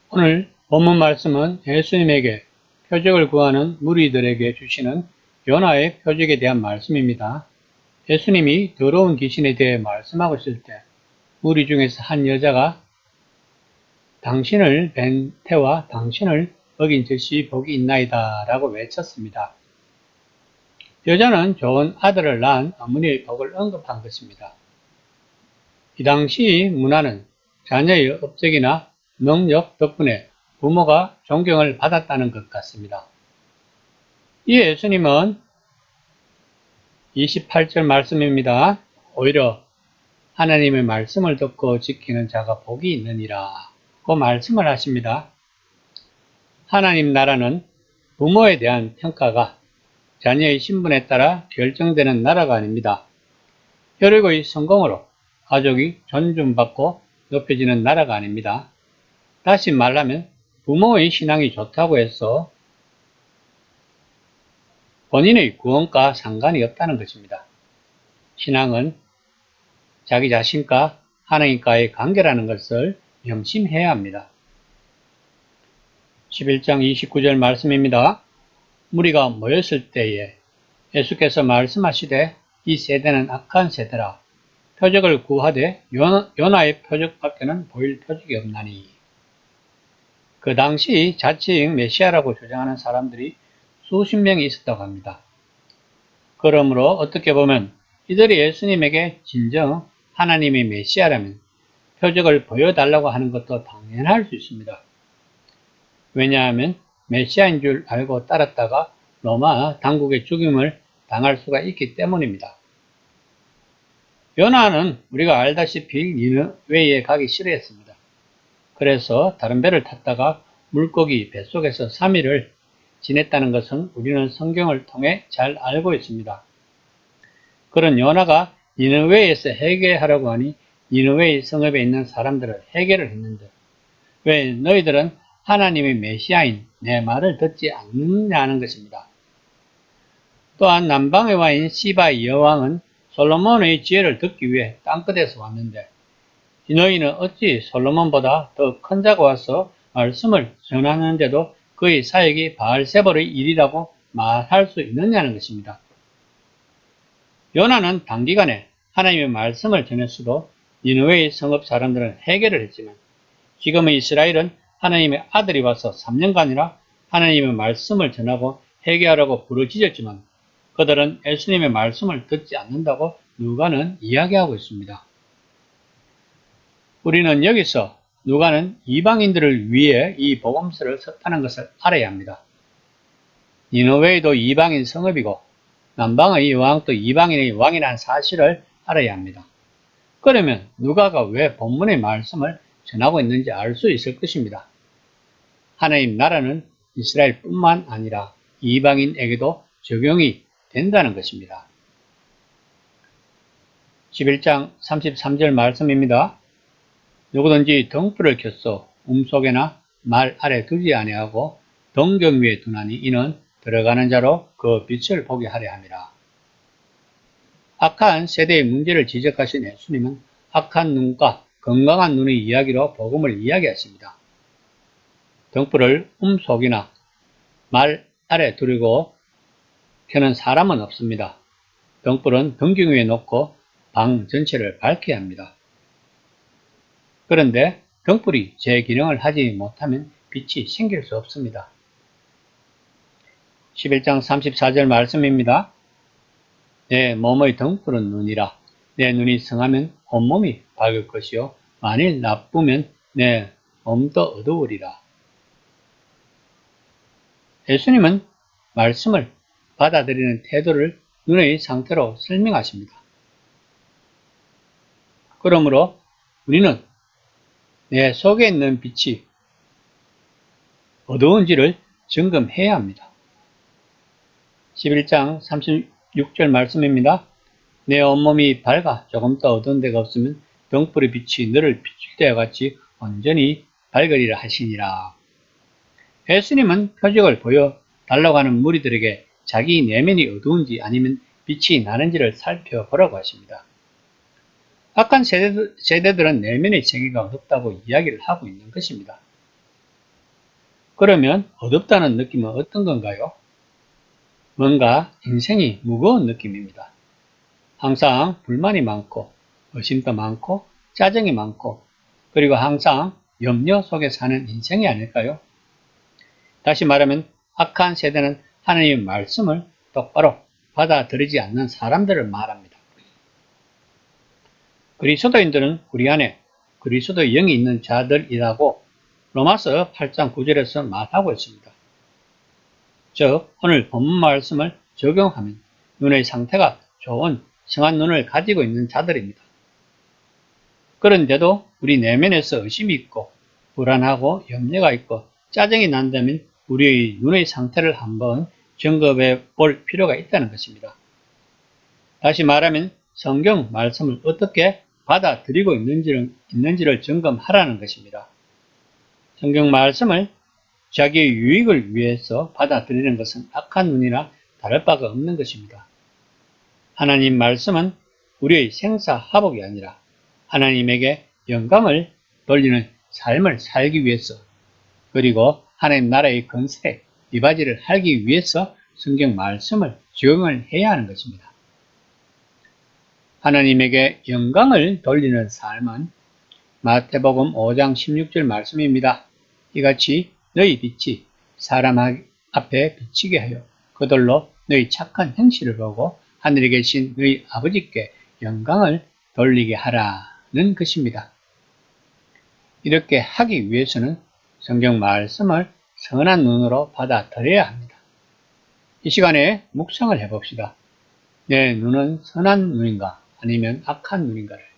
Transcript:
오늘 본문 말씀은 예수님에게 표적을 구하는 무리들에게 주시는 요나의 표적에 대한 말씀입니다. 예수님이 더러운 귀신에 대해 말씀하고 있을 때 무리 중에서 한 여자가 당신을 뵌 태와 당신을 먹인 젖이 복이 있나이다 라고 외쳤습니다. 여자는 좋은 아들을 낳은 어머니의 복을 언급한 것입니다. 이 당시 문화는 자녀의 업적이나 능력 덕분에 부모가 존경을 받았다는 것 같습니다. 이에 예수님은 28절 말씀입니다. 오히려 하나님의 말씀을 듣고 지키는 자가 복이 있느니라 고 말씀을 하십니다. 하나님 나라는 부모에 대한 평가가 자녀의 신분에 따라 결정되는 나라가 아닙니다. 혈육의 성공으로 가족이 존중받고 높여지는 나라가 아닙니다. 다시 말하면 부모의 신앙이 좋다고 해서 본인의 구원과 상관이 없다는 것입니다. 신앙은 자기 자신과 하나님과의 관계라는 것을 명심해야 합니다. 11장 29절 말씀입니다. 무리가 모였을 때에 예수께서 말씀하시되 이 세대는 악한 세대라. 표적을 구하되 요나의 표적밖에는 보일 표적이 없나니. 그 당시 자칭 메시아라고 주장하는 사람들이 수십 명이 있었다고 합니다. 그러므로 어떻게 보면 이들이 예수님에게 진정 하나님의 메시아라면 표적을 보여달라고 하는 것도 당연할 수 있습니다. 왜냐하면 메시아인 줄 알고 따랐다가 로마 당국의 죽임을 당할 수가 있기 때문입니다. 요나는 우리가 알다시피 니느웨에 가기 싫어했습니다. 그래서 다른 배를 탔다가 물고기 뱃속에서 3일을 지냈다는 것은 우리는 성경을 통해 잘 알고 있습니다. 그런 요나가 니느웨에서 회개하라고 하니 니느웨 성읍에 있는 사람들을 회개를 했는데 왜 너희들은 하나님의 메시아인 내 말을 듣지 않느냐는 것입니다. 또한 남방에 와 있는 시바의 여왕은 솔로몬의 지혜를 듣기 위해 땅끝에서 왔는데 너희는 어찌 솔로몬보다 더 큰 자가 와서 말씀을 전하는데도 그의 사역이 바알세볼의 일이라고 말할 수 있느냐는 것입니다. 요나는 단기간에 하나님의 말씀을 전했어도 니느웨의 성읍 사람들은 회개를 했지만 지금의 이스라엘은 하나님의 아들이 와서 3년간이나 하나님의 말씀을 전하고 회개하라고 부르짖었지만 그들은 예수님의 말씀을 듣지 않는다고 누가는 이야기하고 있습니다. 우리는 여기서 누가는 이방인들을 위해 이 복음서를 썼다는 것을 알아야 합니다. 니느웨도 이방인 성읍이고 남방의 왕도 이방인의 왕이라는 사실을 알아야 합니다. 그러면 누가가 왜 본문의 말씀을 전하고 있는지 알 수 있을 것입니다. 하나님 나라는 이스라엘뿐만 아니라 이방인에게도 적용이 된다는 것입니다. 11장 33절 말씀입니다. 누구든지 등불을 켜서 음속에나 말 아래 두지 아니하고 등경 위에 두나니 이는 들어가는 자로 그 빛을 보게 하려 함이라. 악한 세대의 문제를 지적하신 예수님은 악한 눈과 건강한 눈의 이야기로 복음을 이야기하십니다. 등불을 음속이나 말 아래 두르고 켜는 사람은 없습니다. 등불은 등경 위에 놓고 방 전체를 밝혀야 합니다. 그런데 등불이 제 기능을 하지 못하면 빛이 생길 수 없습니다. 11장 34절 말씀입니다. 내 몸의 등불은 눈이라. 내 눈이 성하면 온몸이 밝을 것이요 만일 나쁘면 내 몸도 어두우리라. 예수님은 말씀을 받아들이는 태도를 눈의 상태로 설명하십니다. 그러므로 우리는 내 속에 있는 빛이 어두운지를 점검해야 합니다. 11장 36절 말씀입니다. 내 온몸이 밝아 조금 더 어두운 데가 없으면 등불의 빛이 너를 비출 때와 같이 온전히 밝으리라 하시니라. 예수님은 표적을 보여달라고 하는 무리들에게 자기 내면이 어두운지 아니면 빛이 나는지를 살펴보라고 하십니다. 악한 세대들은 내면의 세계가 어둡다고 이야기를 하고 있는 것입니다. 그러면 어둡다는 느낌은 어떤 건가요? 뭔가 인생이 무거운 느낌입니다. 항상 불만이 많고 의심도 많고 짜증이 많고 그리고 항상 염려 속에 사는 인생이 아닐까요? 다시 말하면 악한 세대는 하나님의 말씀을 똑바로 받아들이지 않는 사람들을 말합니다. 그리스도인들은 우리 안에 그리스도의 영이 있는 자들이라고 로마서 8장 9절에서 말하고 있습니다. 즉 오늘 본문 말씀을 적용하면 눈의 상태가 좋은 성한 눈을 가지고 있는 자들입니다. 그런데도 우리 내면에서 의심이 있고 불안하고 염려가 있고 짜증이 난다면 우리의 눈의 상태를 한번 점검해 볼 필요가 있다는 것입니다. 다시 말하면 성경 말씀을 어떻게 받아들이고 있는지를 점검하라는 것입니다. 성경 말씀을 자기의 유익을 위해서 받아들이는 것은 악한 눈이나 다를 바가 없는 것입니다. 하나님 말씀은 우리의 생사화복이 아니라 하나님에게 영광을 돌리는 삶을 살기 위해서 그리고 하나님 나라의 건설에 이바지를 하기 위해서 성경 말씀을 적용을 해야 하는 것입니다. 하나님에게 영광을 돌리는 삶은 마태복음 5장 16절 말씀입니다. 이같이 너희 빛이 사람 앞에 비치게 하여 그들로 너희 착한 행실을 보고 하늘에 계신 너희 아버지께 영광을 돌리게 하라는 것입니다. 이렇게 하기 위해서는 성경 말씀을 선한 눈으로 받아들여야 합니다. 이 시간에 묵상을 해봅시다. 내 눈은 선한 눈인가 아니면 악한 눈인가를.